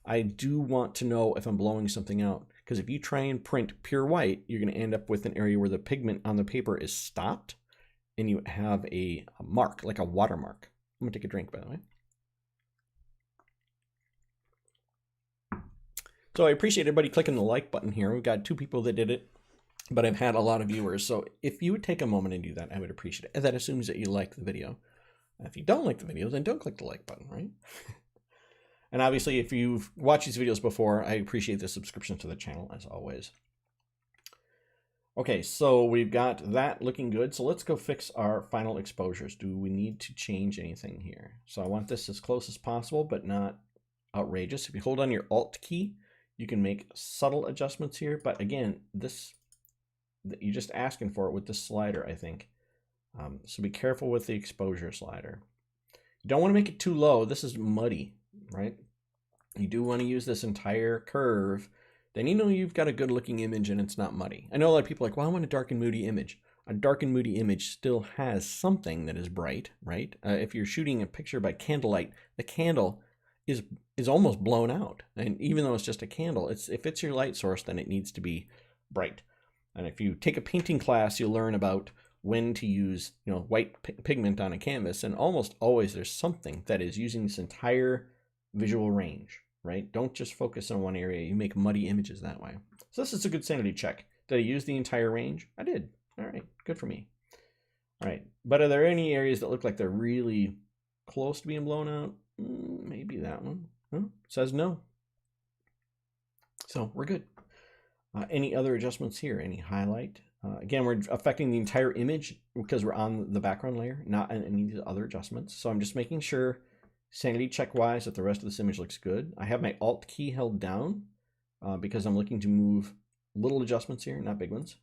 Speaker 1: I do want to know if I'm blowing something out, because if you try and print pure white, you're going to end up with an area where the pigment on the paper is stopped, and you have a mark, like a watermark. I'm going to take a drink, by the way. So I appreciate everybody clicking the like button here. We've got 2 people that did it, but I've had a lot of viewers. So if you would take a moment and do that, I would appreciate it. And that assumes that you like the video. If you don't like the video, then don't click the like button, right? And obviously, if you've watched these videos before, I appreciate the subscription to the channel, as always. Okay, so we've got that looking good. So let's go fix our final exposures. Do we need to change anything here? So I want this as close as possible, but not outrageous. If you hold on your Alt key, you can make subtle adjustments here. But again, you're just asking for it with this slider, I think. So be careful with the exposure slider. You don't want to make it too low. This is muddy, right? You do want to use this entire curve. Then you know you've got a good looking image and it's not muddy. I know a lot of people are like, well, I want a dark and moody image. A dark and moody image still has something that is bright, right? If you're shooting a picture by candlelight, the candle is almost blown out. And even though it's just a candle, if it's your light source, then it needs to be bright. And if you take a painting class, you'll learn about when to use, you know, white pigment on a canvas, and almost always there's something that is using this entire visual range, right? Don't just focus on one area. You make muddy images that way. So this is a good sanity check. Did I use the entire range? I did. All right, good for me. All right, but are there any areas that look like they're really close to being blown out? Maybe that one. Huh? Says no. So we're good. Any other adjustments here? Any highlight? Again, we're affecting the entire image because we're on the background layer, not on any of the other adjustments. So I'm just making sure, sanity check wise, that the rest of this image looks good. I have my Alt key held down because I'm looking to move little adjustments here, not big ones.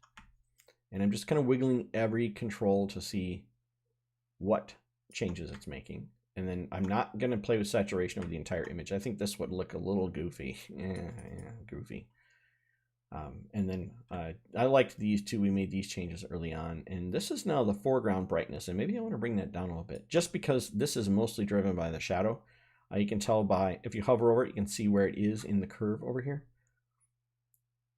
Speaker 1: And I'm just kind of wiggling every control to see what changes it's making. And then I'm not going to play with saturation of the entire image. I think this would look a little goofy. Yeah, goofy. And then I liked these two. We made these changes early on. And this is now the foreground brightness. And maybe I want to bring that down a little bit, just because this is mostly driven by the shadow. You can tell by, if you hover over it, you can see where it is in the curve over here.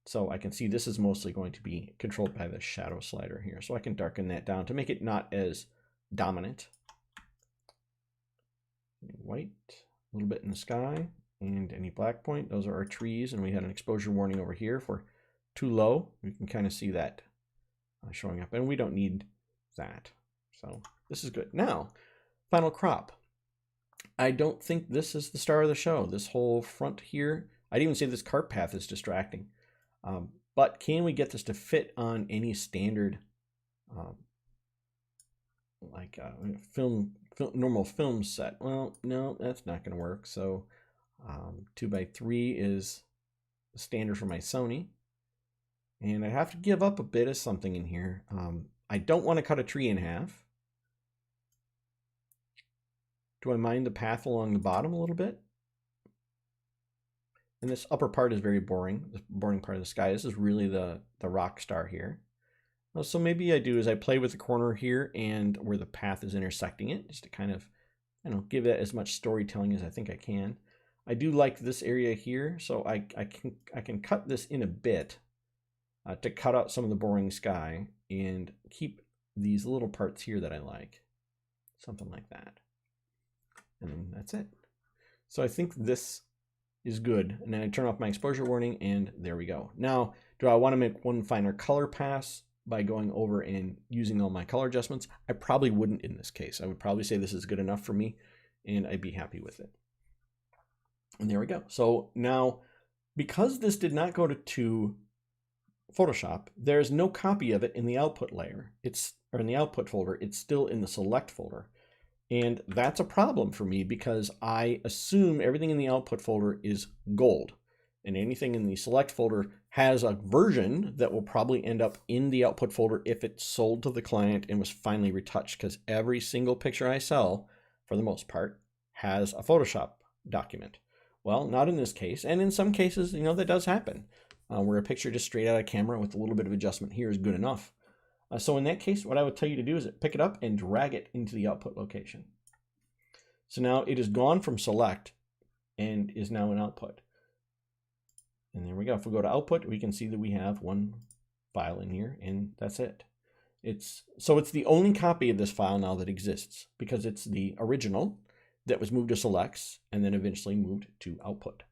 Speaker 1: So I can see this is mostly going to be controlled by the shadow slider here. So I can darken that down to make it not as dominant. White, a little bit in the sky, and any black point. Those are our trees, and we had an exposure warning over here for too low. We can kind of see that showing up, and we don't need that. So this is good. Now, final crop. I don't think this is the star of the show. This whole front here, I'd even say this cart path is distracting. But can we get this to fit on any standard normal film set? Well, no, that's not going to work. So 2x3 is the standard for my Sony, and I have to give up a bit of something in here. I don't want to cut a tree in half. Do I mind the path along the bottom a little bit? And this upper part is very boring, the boring part of the sky. This is really the rock star here. Well, so maybe I do is I play with the corner here and where the path is intersecting it, just to kind of, you know, give it as much storytelling as I think I can. I do like this area here, so I can cut this in a bit to cut out some of the boring sky and keep these little parts here that I like. Something like that. And then that's it. So I think this is good. And then I turn off my exposure warning, and there we go. Now, do I want to make one finer color pass by going over and using all my color adjustments? I probably wouldn't in this case. I would probably say this is good enough for me, and I'd be happy with it. And there we go. So now, because this did not go to Photoshop, there's no copy of it in the output layer. Or in the output folder. It's still in the select folder. And that's a problem for me because I assume everything in the output folder is gold, and anything in the select folder has a version that will probably end up in the output folder if it's sold to the client and was finally retouched, because every single picture I sell, for the most part, has a Photoshop document. Well, not in this case, and in some cases, you know, that does happen, where a picture just straight out of camera with a little bit of adjustment here is good enough. So in that case, what I would tell you to do is pick it up and drag it into the output location. So now it is gone from select and is now in output. And there we go. If we go to output, we can see that we have one file in here, and that's it. So it's the only copy of this file now that exists, because it's the original that was moved to selects and then eventually moved to output.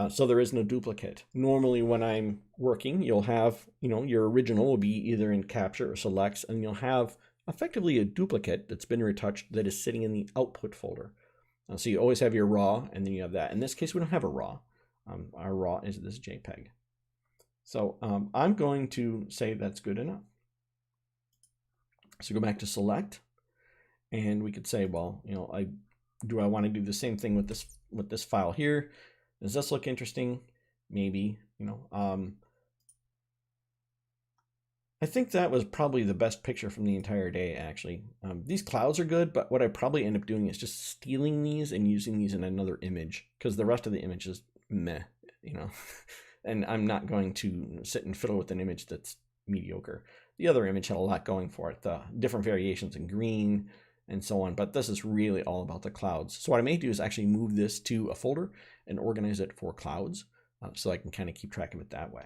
Speaker 1: So there is no duplicate. Normally when I'm working, you'll have, you know, your original will be either in capture or selects, and you'll have effectively a duplicate that's been retouched that is sitting in the output folder. So you always have your raw, and then you have that. In this case, we don't have a raw. Our raw is this JPEG. So I'm going to say that's good enough. So go back to select, and we could say, well, you know, do I want to do the same thing with this file here? Does this look interesting? Maybe, you know. I think that was probably the best picture from the entire day, actually. These clouds are good, but what I probably end up doing is just stealing these and using these in another image, because the rest of the image is meh, you know. And I'm not going to sit and fiddle with an image that's mediocre. The other image had a lot going for it, the different variations in green and so on, but this is really all about the clouds. So what I may do is actually move this to a folder and organize it for clouds, so I can kind of keep track of it that way.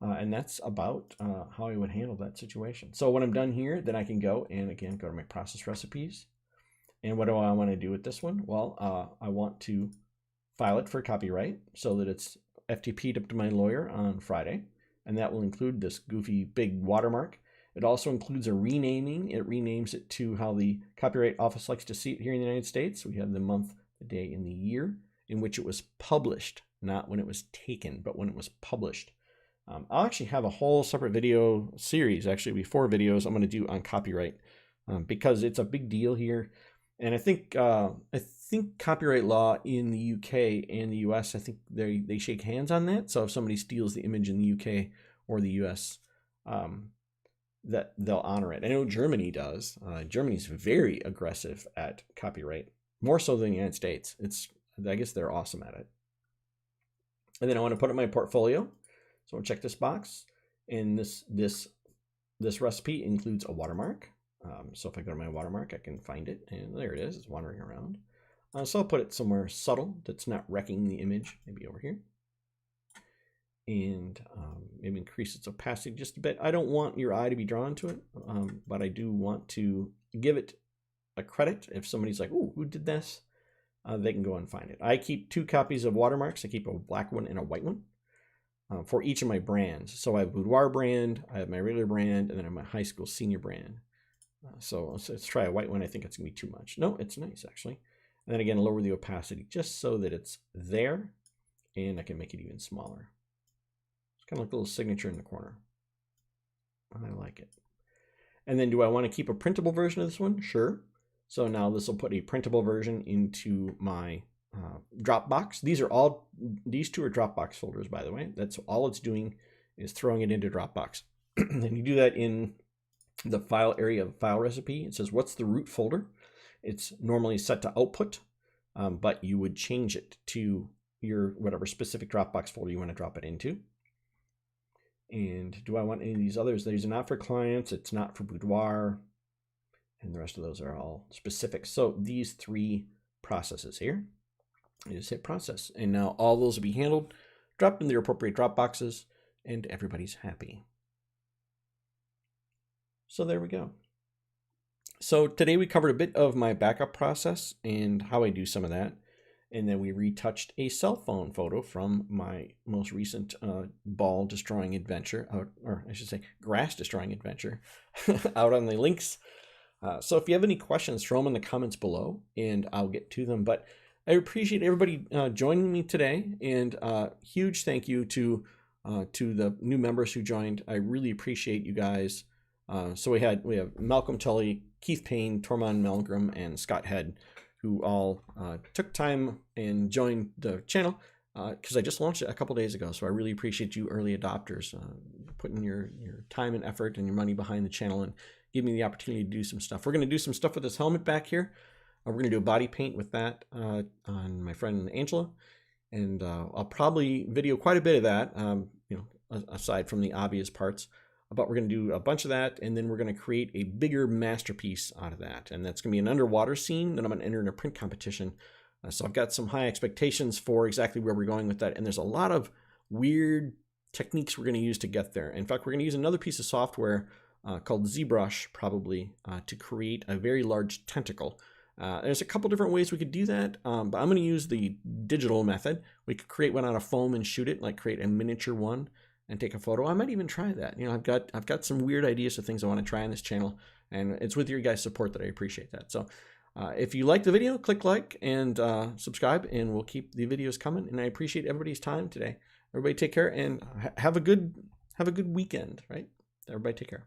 Speaker 1: And that's about how I would handle that situation. So when I'm done here, then I can go and again, go to my process recipes. And what do I want to do with this one? Well, I want to file it for copyright so that it's FTP'd up to my lawyer on Friday. And that will include this goofy big watermark. It also includes a renaming. It renames it to how the Copyright Office likes to see it here in the United States. We have the month, the day, and the year in which it was published, not when it was taken, but when it was published. I'll actually have a whole separate video series, actually 4 videos I'm going to do on copyright because it's a big deal here. And I think copyright law in the UK and the US, I think they shake hands on that. So if somebody steals the image in the UK or the US, that they'll honor it. I know Germany does. Germany's very aggressive at copyright, more so than the United States. I guess they're awesome at it. And then I want to put it in my portfolio. So I'll check this box, and this recipe includes a watermark. So if I go to my watermark, I can find it, and there it is. It's wandering around. So I'll put it somewhere subtle that's not wrecking the image, maybe over here. And maybe increase its opacity just a bit. I don't want your eye to be drawn to it, but I do want to give it a credit. If somebody's like, "Ooh, who did this?" They can go and find it. I keep 2 copies of watermarks. I keep a black one and a white one. For each of my brands. So I have a boudoir brand, I have my regular brand, and then I have my high school senior brand. So let's try a white one. I think it's going to be too much. No, it's nice, actually. And then again, lower the opacity just so that it's there, and I can make it even smaller. It's kind of like a little signature in the corner. I like it. And then do I want to keep a printable version of this one? Sure. So now this will put a printable version into my Dropbox. These 2 are Dropbox folders, by the way. That's all it's doing is throwing it into Dropbox. And you do that in the file area of file recipe. It says, what's the root folder? It's normally set to output, but you would change it to your whatever specific Dropbox folder you want to drop it into. And do I want any of these others? These are not for clients. It's not for boudoir. And the rest of those are all specific. So these 3 processes here, you just hit process. And now all those will be handled, dropped in their appropriate drop boxes, and everybody's happy. So there we go. So today we covered a bit of my backup process and how I do some of that. And then we retouched a cell phone photo from my most recent ball destroying adventure, or I should say grass destroying adventure out on the links. So if you have any questions, throw them in the comments below and I'll get to them. But I appreciate everybody joining me today, and huge thank you to the new members who joined. I really appreciate you guys. So we have Malcolm Tully, Keith Payne, Tormund Melgrim, and Scott Head, who all took time and joined the channel because I just launched it a couple days ago. So I really appreciate you early adopters putting your time and effort and your money behind the channel and giving me the opportunity to do some stuff. We're going to do some stuff with this helmet back here. We're going to do a body paint with that on my friend Angela, and I'll probably video quite a bit of that, aside from the obvious parts. But we're going to do a bunch of that, and then we're going to create a bigger masterpiece out of that, and that's going to be an underwater scene that I'm going to enter in a print competition. So I've got some high expectations for exactly where we're going with that, and there's a lot of weird techniques we're going to use to get there. In fact, we're going to use another piece of software called ZBrush, probably, to create a very large tentacle. There's a couple different ways we could do that, but I'm going to use the digital method. We could create one out of foam and shoot it, like create a miniature one and take a photo. I might even try that. I've got some weird ideas of things I want to try on this channel, and it's with your guys' support that I appreciate that. So if you like the video, click like and subscribe, and we'll keep the videos coming. And I appreciate everybody's time today. Everybody take care and have a good weekend, right? Everybody take care.